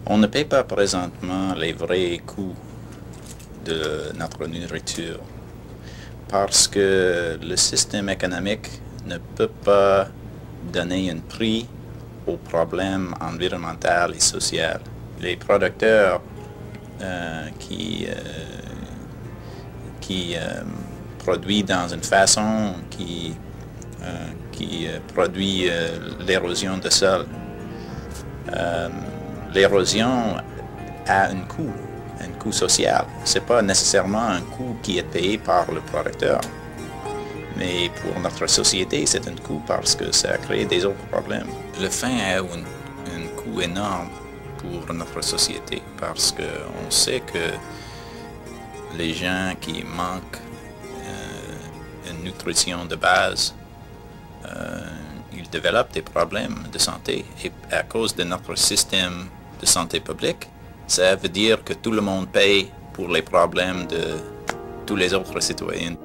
On ne paie pas présentement les vrais coûts de notre nourriture parce que le système économique ne peut pas donner un prix aux problèmes environnementaux et sociaux. Les producteurs qui produisent dans une façon qui produit l'érosion du sol. L'érosion a un coût social. Ce n'est pas nécessairement un coût qui est payé par le producteur, mais pour notre société, c'est un coût parce que ça crée des autres problèmes. Le fin a un coût énorme pour notre société parce qu'on sait que les gens qui manquent une nutrition de base, ils développent des problèmes de santé. Et à cause de notre système de santé publique, ça veut dire que tout le monde paye pour les problèmes de tous les autres citoyens.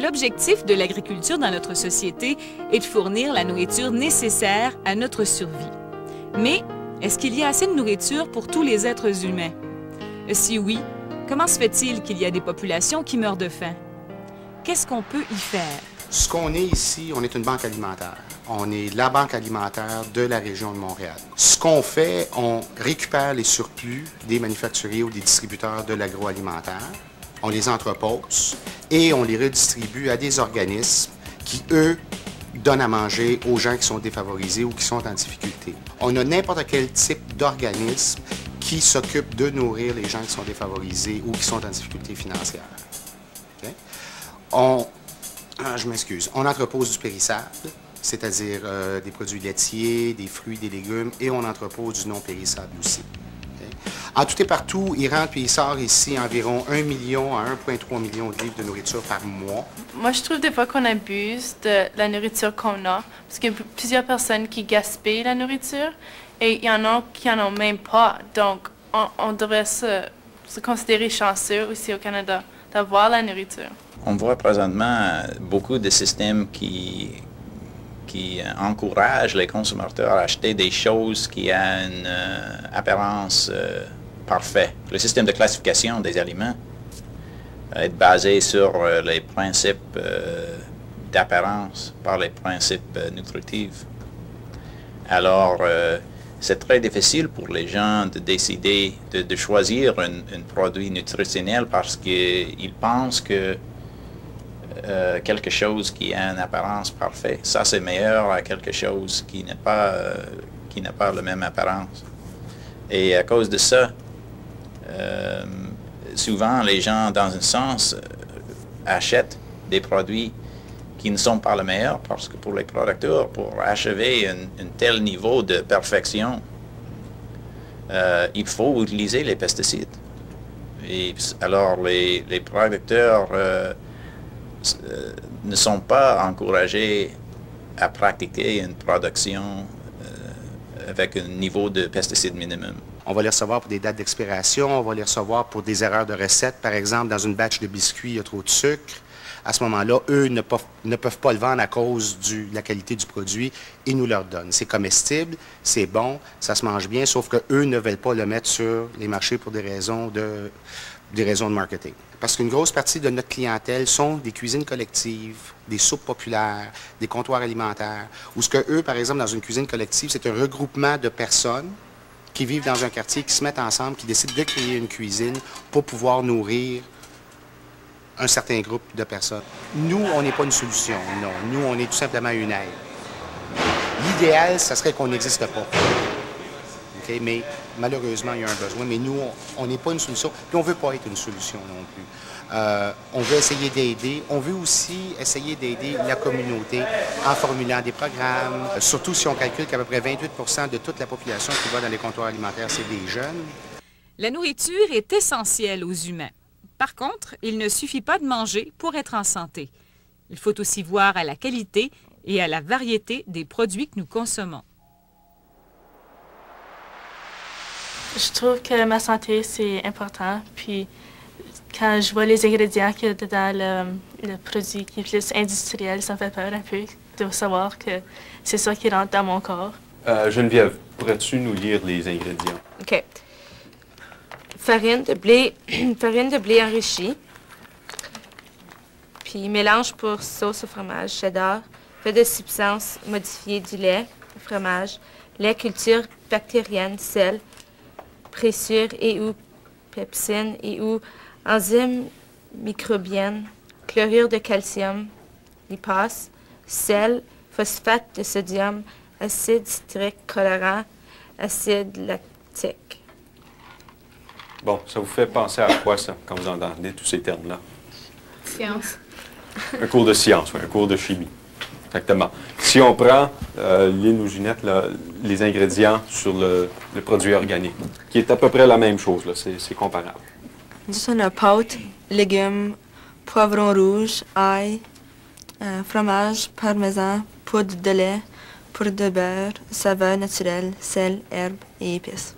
L'objectif de l'agriculture dans notre société est de fournir la nourriture nécessaire à notre survie. Mais est-ce qu'il y a assez de nourriture pour tous les êtres humains? Si oui, comment se fait-il qu'il y a des populations qui meurent de faim? Qu'est-ce qu'on peut y faire? Ce qu'on est ici, on est une banque alimentaire. On est la banque alimentaire de la région de Montréal. Ce qu'on fait, on récupère les surplus des manufacturiers ou des distributeurs de l'agroalimentaire, on les entrepose et on les redistribue à des organismes qui, eux, donnent à manger aux gens qui sont défavorisés ou qui sont en difficulté. On a n'importe quel type d'organisme qui s'occupe de nourrir les gens qui sont défavorisés ou qui sont en difficulté financière. Okay? Je m'excuse. On entrepose du périssable, c'est-à-dire des produits laitiers, des fruits, des légumes, et on entrepose du non périssable aussi. Okay? En tout et partout, il rentre et il sort ici environ 1 million à 1,3 million de livres de nourriture par mois. Moi, je trouve des fois qu'on abuse de la nourriture qu'on a, parce qu'il y a plusieurs personnes qui gaspillent la nourriture, et il y en a qui n'en ont même pas. Donc, on devrait se considérer chanceux aussi au Canada d'avoir la nourriture. On voit présentement beaucoup de systèmes qui encouragent les consommateurs à acheter des choses qui ont une apparence parfaite. Le système de classification des aliments est basé sur les principes d'apparence par les principes nutritifs. Alors, c'est très difficile pour les gens de décider de choisir un produit nutritionnel parce qu'ils pensent que quelque chose qui a une apparence parfaite, ça c'est meilleur à quelque chose qui n'a pas la même apparence. Et à cause de ça, souvent les gens, dans un sens, achètent des produits qui ne sont pas les meilleurs parce que pour les producteurs, pour achever un tel niveau de perfection, il faut utiliser les pesticides. Et alors les producteurs ne sont pas encouragés à pratiquer une production avec un niveau de pesticides minimum. On va les recevoir pour des dates d'expiration, on va les recevoir pour des erreurs de recettes. Par exemple, dans une batch de biscuits, il y a trop de sucre. À ce moment-là, eux ne peuvent pas le vendre à cause de la qualité du produit. Ils nous le donnent. C'est comestible, c'est bon, ça se mange bien, sauf qu'eux ne veulent pas le mettre sur les marchés pour des raisons de marketing. Parce qu'une grosse partie de notre clientèle sont des cuisines collectives, des soupes populaires, des comptoirs alimentaires, où ce que eux, par exemple, dans une cuisine collective, c'est un regroupement de personnes qui vivent dans un quartier, qui se mettent ensemble, qui décident de créer une cuisine pour pouvoir nourrir un certain groupe de personnes. Nous, on n'est pas une solution, non. Nous, on est tout simplement une aide. L'idéal, ça serait qu'on n'existe pas. Okay? Mais malheureusement, il y a un besoin. Mais nous, on n'est pas une solution. Puis on ne veut pas être une solution non plus. On veut essayer d'aider. On veut aussi essayer d'aider la communauté en formulant des programmes. Surtout si on calcule qu'à peu près 28 % de toute la population qui va dans les comptoirs alimentaires, c'est des jeunes. La nourriture est essentielle aux humains. Par contre, il ne suffit pas de manger pour être en santé. Il faut aussi voir à la qualité et à la variété des produits que nous consommons. Je trouve que ma santé, c'est important. Puis, quand je vois les ingrédients qu'il y a dedans le produit qui est plus industriel, ça me fait peur un peu de savoir que c'est ça qui rentre dans mon corps. Geneviève, pourrais-tu nous lire les ingrédients? OK. farine de blé, farine de blé enrichie. Puis mélange pour sauce au fromage cheddar, fait de substances modifiées du lait, fromage, lait culture bactérienne, sel, pressure et ou pepsine et ou enzymes microbiennes, chlorure de calcium, lipase, sel, phosphate de sodium, acide citrique colorant, acide lactique. Bon, ça vous fait penser à quoi, ça, quand vous entendez tous ces termes-là? Science. Un cours de science, oui, un cours de chimie. Exactement. Si on prend, Lynn ou Ginette, là, les ingrédients sur le produit organique, qui est à peu près la même chose, là, c'est comparable. On a pâte, légumes, poivron rouge, ail, fromage, parmesan, poudre de lait, poudre de beurre, saveur naturelle, sel, herbes et épices.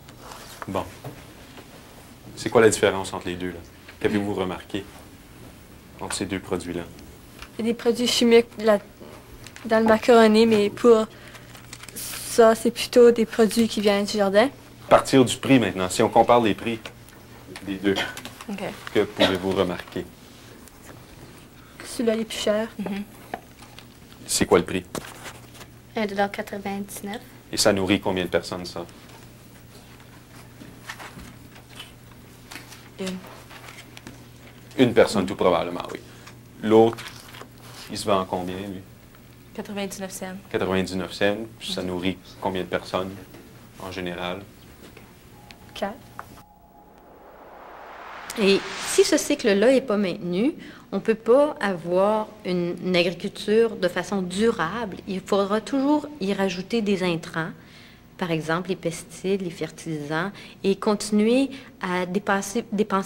Bon. C'est quoi la différence entre les deux, là? Qu'avez-vous remarqué entre ces deux produits-là? Il y a des produits chimiques dans le macaroni, mais pour ça, c'est plutôt des produits qui viennent du jardin. Partir du prix maintenant, si on compare les prix des deux, OK. que pouvez-vous remarquer? Celui-là est plus cher. C'est quoi le prix? 1,99 $. Et ça nourrit combien de personnes, ça? Une personne, tout probablement, oui. L'autre, il se vend à combien, lui? 99 cents. 99 cents. Ça nourrit combien de personnes, en général? 4. Et si ce cycle-là n'est pas maintenu, on ne peut pas avoir une agriculture de façon durable. Il faudra toujours y rajouter des intrants, par exemple les pesticides, les fertilisants, et continuer à dépenser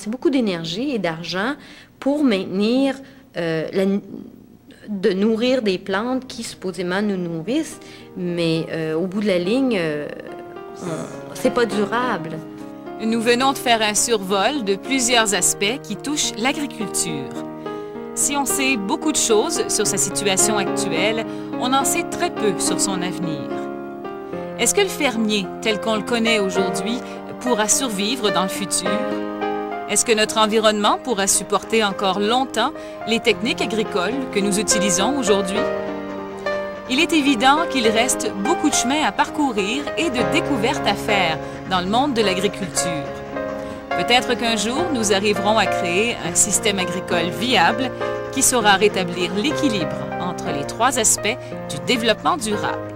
beaucoup d'énergie et d'argent pour maintenir, de nourrir des plantes qui supposément nous nourrissent, mais au bout de la ligne, c'est pas durable. Nous venons de faire un survol de plusieurs aspects qui touchent l'agriculture. Si on sait beaucoup de choses sur sa situation actuelle, on en sait très peu sur son avenir. Est-ce que le fermier, tel qu'on le connaît aujourd'hui, pourra survivre dans le futur? Est-ce que notre environnement pourra supporter encore longtemps les techniques agricoles que nous utilisons aujourd'hui? Il est évident qu'il reste beaucoup de chemin à parcourir et de découvertes à faire dans le monde de l'agriculture. Peut-être qu'un jour, nous arriverons à créer un système agricole viable qui saura rétablir l'équilibre entre les trois aspects du développement durable.